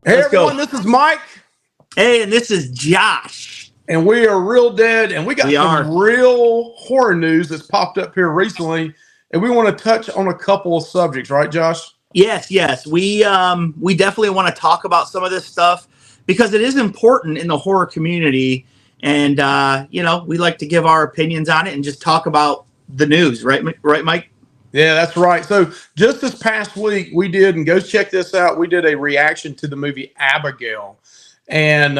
Hey Let's go. everyone, this is Mike, Hey, and this is Josh. and we are Real Dead, and we got We are. some real horror news that's popped up here recently, and we want to touch on a couple of subjects, right, Josh? Yes. We definitely want to talk about some of this stuff because it is important in the horror community, and we like to give our opinions on it and just talk about the news, right? Right, Mike? Yeah, that's right. So just this past week, we did, and go check this out. We did a reaction to the movie Abigail, and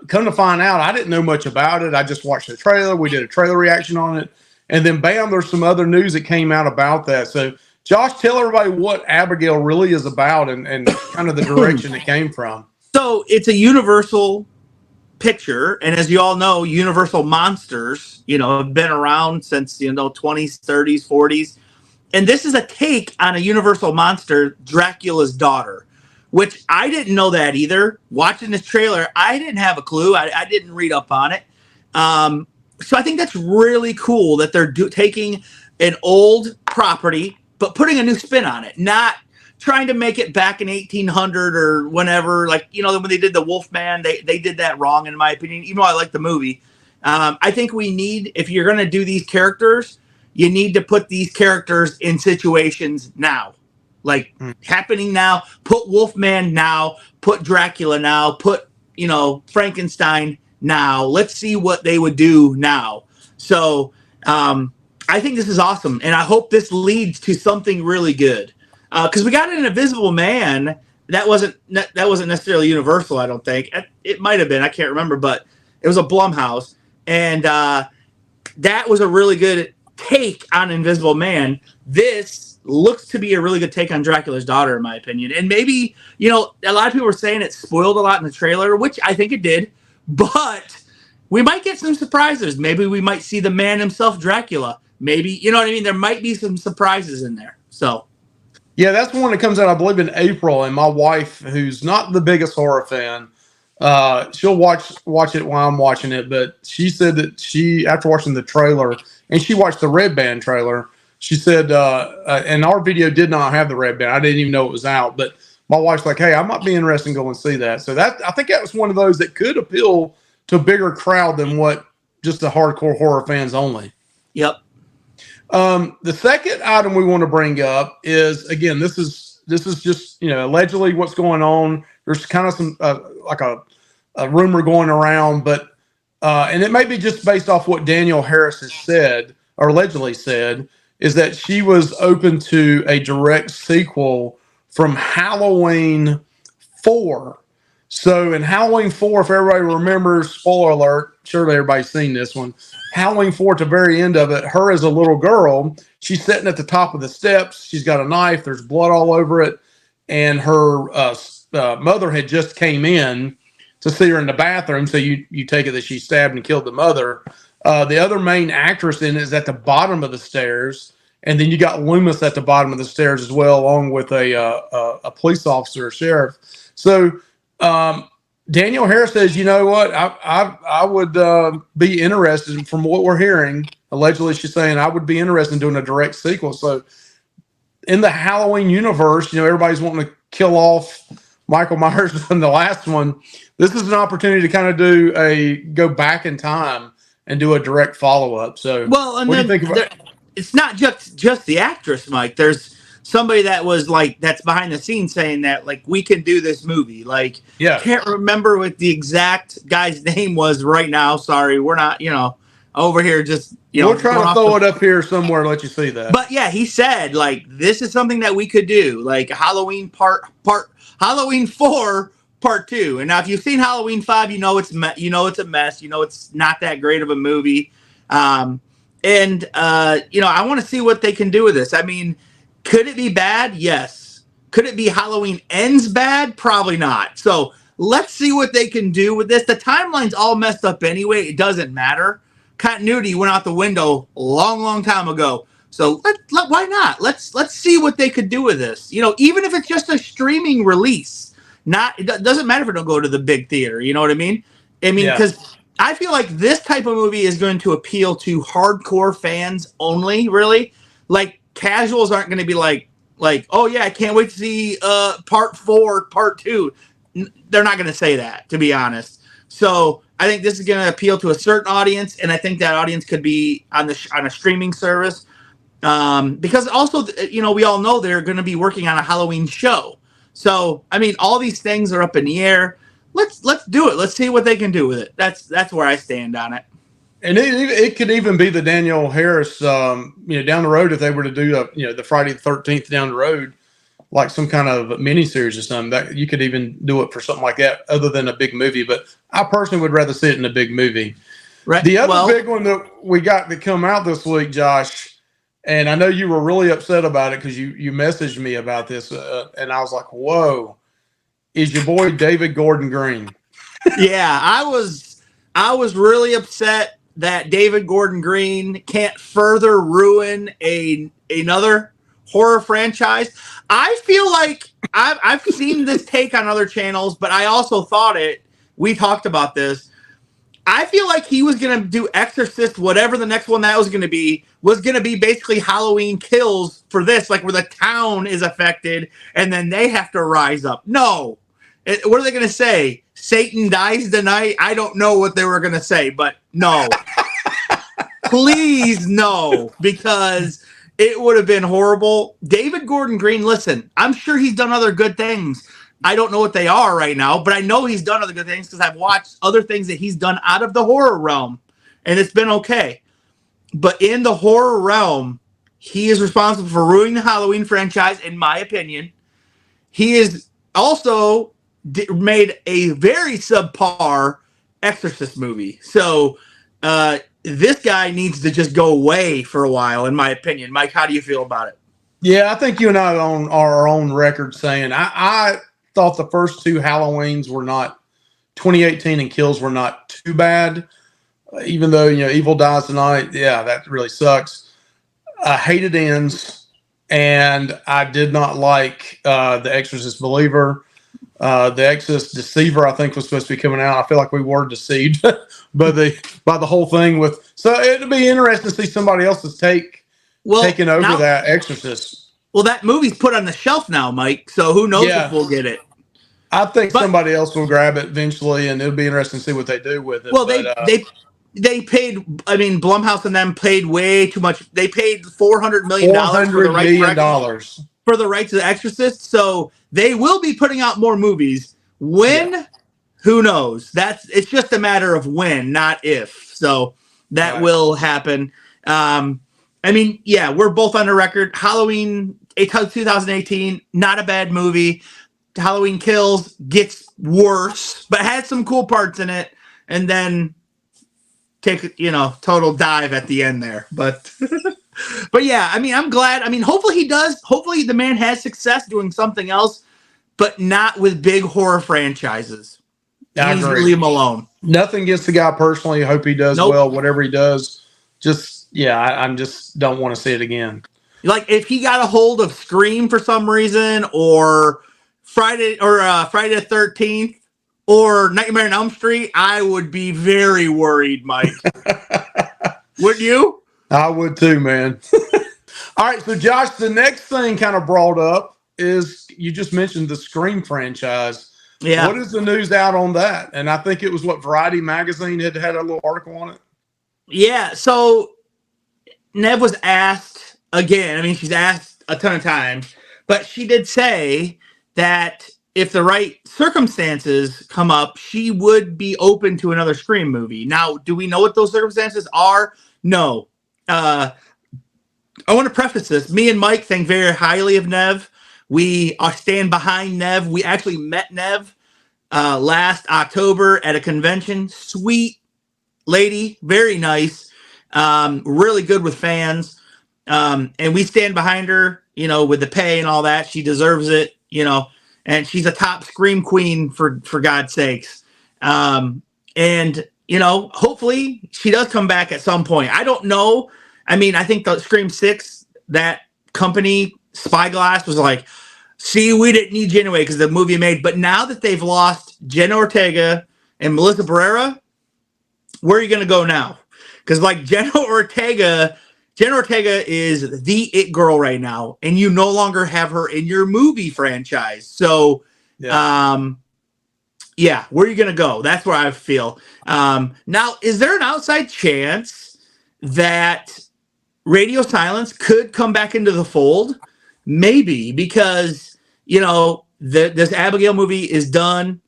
come to find out, I didn't know much about it. I just watched the trailer. We did a trailer reaction on it, and then bam, there's some other news that came out about that. So, Josh, tell everybody what Abigail really is about, and kind of the direction it came from. So it's a Universal picture, and as you all know, Universal monsters, have been around since 20s, 30s, 40s. And this is a take on a Universal monster, Dracula's daughter, which I didn't know that either. Watching this trailer, I didn't have a clue. I didn't read up on it. So I think that's really cool that they're taking an old property, but putting a new spin on it, not trying to make it back in 1800 or whenever. Like, when they did the Wolfman, they did that wrong, in my opinion, even though I like the movie. I think we need, if you're going to do these characters, you need to put these characters in situations now, like happening now. Put Wolfman now, put Dracula now, put, Frankenstein now. Let's see what they would do now. So I think this is awesome. And I hope this leads to something really good. Because we got an Invisible Man that wasn't necessarily Universal, I don't think. It might have been. I can't remember. But it was a Blumhouse. And that was a really good take on Invisible Man. This looks to be a really good take on Dracula's daughter, in my opinion. And maybe, a lot of people were saying it spoiled a lot in the trailer, which I think it did. But we might get some surprises. Maybe we might see the man himself, Dracula. Maybe, you know what I mean? There might be some surprises in there. So. Yeah, that's one that comes out, I believe, in April. And my wife, who's not the biggest horror fan, she'll watch it while I'm watching it. But she said that after watching the trailer, and she watched the Red Band trailer, she said, and our video did not have the Red Band. I didn't even know it was out. But my wife's like, hey, I might be interested in going to see that. So I think that was one of those that could appeal to a bigger crowd than what just the hardcore horror fans only. Yep. The second item we want to bring up is, again, this is just, allegedly what's going on. There's kind of some like a rumor going around, but and it may be just based off what Danielle Harris has said or allegedly said, is that she was open to a direct sequel from Halloween 4. So in Halloween 4, if everybody remembers, spoiler alert, surely everybody's seen this one. Halloween 4, at the very end of it, her as a little girl, she's sitting at the top of the steps. She's got a knife. There's blood all over it. And her mother had just came in to see her in the bathroom. So you take it that she stabbed and killed the mother. The other main actress in it is at the bottom of the stairs. And then you got Loomis at the bottom of the stairs as well, along with a police officer, a sheriff. So Danielle Harris says, you know what, I would be interested, from what we're hearing, allegedly she's saying, I would be interested in doing a direct sequel. So in the Halloween universe, everybody's wanting to kill off Michael Myers in the last one. This is an opportunity to kind of go back in time and do a direct follow-up. So what do you think about it? It's not just the actress, Mike. There's somebody that was that's behind the scenes saying that we can do this movie. Can't remember what the exact guy's name was right now. Sorry, we're not over here just we'll try to throw it up here somewhere and let you see that. But yeah, he said this is something that we could do, Halloween Halloween 4 Part 2. And now if you've seen Halloween 5, it's it's a mess. It's not that great of a movie. I want to see what they can do with this. I mean, could it be bad? Yes. Could it be Halloween Ends bad? Probably not. So let's see what they can do with this. The timeline's all messed up anyway. It doesn't matter. Continuity went out the window a long, long time ago. So why not? Let's see what they could do with this. Even if it's just a streaming release, it doesn't matter if it don't go to the big theater. You know what I mean? Because I feel like this type of movie is going to appeal to hardcore fans only, really. Casuals aren't going to be like, oh yeah, I can't wait to see part 4, part 2. they're not going to say that, to be honest. So I think this is going to appeal to a certain audience, and I think that audience could be on a streaming service. Because also, we all know they're going to be working on a Halloween show. So, I mean, all these things are up in the air. Let's do it. Let's see what they can do with it. That's where I stand on it. And it could even be the Danielle Harris, down the road, if they were to do the Friday the 13th down the road, like some kind of miniseries or something. That you could even do it for something like that, other than a big movie. But I personally would rather see it in a big movie. Right. The other big one that we got to come out this week, Josh, and I know you were really upset about it because you messaged me about this, and I was like, "Whoa!" Is your boy David Gordon Green? Yeah, I was really upset that David Gordon Green can't further ruin another horror franchise. I feel like I've seen this take on other channels, but I also thought we talked about this. I feel like he was going to do Exorcist, whatever the next one that was going to be basically Halloween Kills for this, like where the town is affected and then they have to rise up. No. What are they going to say? Satan dies tonight? I don't know what they were going to say, but no. Please no, because it would have been horrible. David Gordon Green, listen, I'm sure he's done other good things. I don't know what they are right now, but I know he's done other good things because I've watched other things that he's done out of the horror realm, and it's been okay. But in the horror realm, he is responsible for ruining the Halloween franchise, in my opinion. He is also made a very subpar Exorcist movie. So this guy needs to just go away for a while, in my opinion. Mike, how do you feel about it? Yeah, I think you and I are on record saying I thought the first two Halloweens were not 2018 and Kills were not too bad. Even though, Evil Dies Tonight, yeah, that really sucks. I hated Ends, and I did not like The Exorcist Believer. The Exorcist Deceiver, I think, was supposed to be coming out. I feel like we were deceived by the whole thing. So it'd be interesting to see somebody else's taking over now, that Exorcist. Well, that movie's put on the shelf now, Mike. So who knows if we'll get it? I think somebody else will grab it eventually, and it'll be interesting to see what they do with it. Well, they paid. I mean, Blumhouse and them paid way too much. They paid $400 million for the rights for the rights of The Exorcist. So they will be putting out more movies. When? Yeah. Who knows? It's just a matter of when, not if. So that will happen. I mean, yeah, we're both on the record. Halloween 2018, not a bad movie. Halloween Kills gets worse, but had some cool parts in it, and then take total dive at the end there. But yeah, I mean, I'm glad. I mean, hopefully he does. Hopefully the man has success doing something else, but not with big horror franchises. I agree. Leave him alone. Nothing against the guy personally. Hope he does well, whatever he does. I just don't want to see it again. Like if he got a hold of Scream for some reason, or Friday the 13th, or Nightmare on Elm Street, I would be very worried, Mike. Wouldn't you? I would too, man. All right, so Josh, the next thing kind of brought up is you just mentioned the Scream franchise. Yeah. What is the news out on that? And I think it was Variety Magazine had a little article on it. Yeah, so Neve was asked again. I mean, she's asked a ton of times, but she did say that if the right circumstances come up, she would be open to another Scream movie. Now, do we know what those circumstances are? No. I want to preface this. Me and Mike think very highly of Neve. We stand behind Neve. We actually met Neve last October at a convention. Sweet lady, very nice, really good with fans. And we stand behind her, with the pay and all that. She deserves it, and she's a top Scream queen for God's sakes. And hopefully she does come back at some point. I don't know. I mean, I think the Scream 6, that company, Spyglass, was like, see, we didn't need you anyway because the movie made. But now that they've lost Jenna Ortega and Melissa Barrera, where are you going to go now? Because Jenna Ortega is the it girl right now, and you no longer have her in your movie franchise. So, Yeah, where are you going to go? That's where I feel. Now, is there an outside chance that Radio Silence could come back into the fold? Maybe, because, this Abigail movie is done.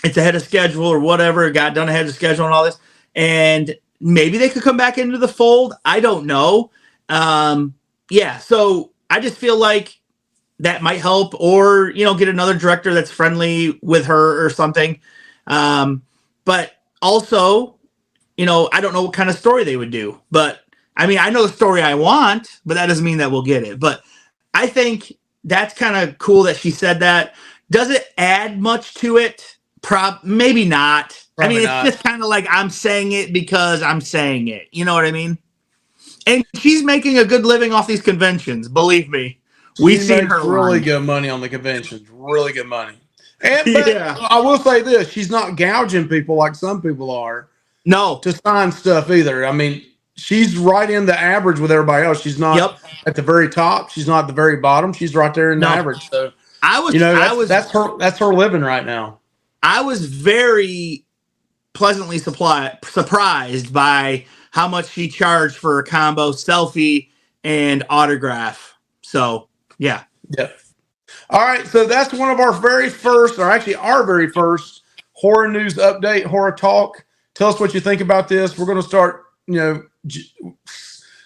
It's ahead of schedule or whatever. It got done ahead of schedule and all this. And maybe they could come back into the fold. I don't know. Yeah, so I just feel like that might help, or get another director that's friendly with her or something. But also, I don't know what kind of story they would do. But I mean, I know the story I want, but that doesn't mean that we'll get it. But I think that's kind of cool that she said that. Does it add much to it? Maybe not. Probably I mean, not. it's just kind of like I'm saying it because I'm saying it. You know what I mean? And she's making a good living off these conventions. Believe me. We've seen her really run. good money on the conventions. Really good money. But Yeah. I will say this: she's not gouging people like some people are No. to sign stuff either. I mean, she's right in the average with everybody else. She's not at the very top. She's not at the very bottom. She's right there in the average. So that's her living right now. I was very pleasantly surprised by how much she charged for a combo selfie and autograph. So yeah. All right, so that's one of our very first, or actually our very first horror news update, horror talk. Tell us what you think about this. We're going to start,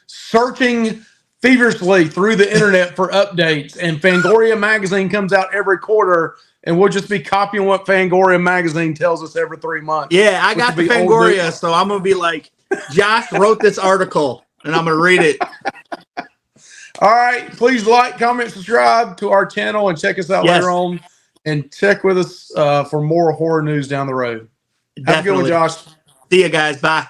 searching feverishly through the internet for updates. And Fangoria magazine comes out every quarter, and we'll just be copying what Fangoria magazine tells us every 3 months. Yeah, I got the Fangoria, so I'm going to be like, Josh wrote this article, and I'm going to read it. All right. Please like, comment, subscribe to our channel, and check us out later on. And check with us for more horror news down the road. Have a good one, Josh. See you guys. Bye.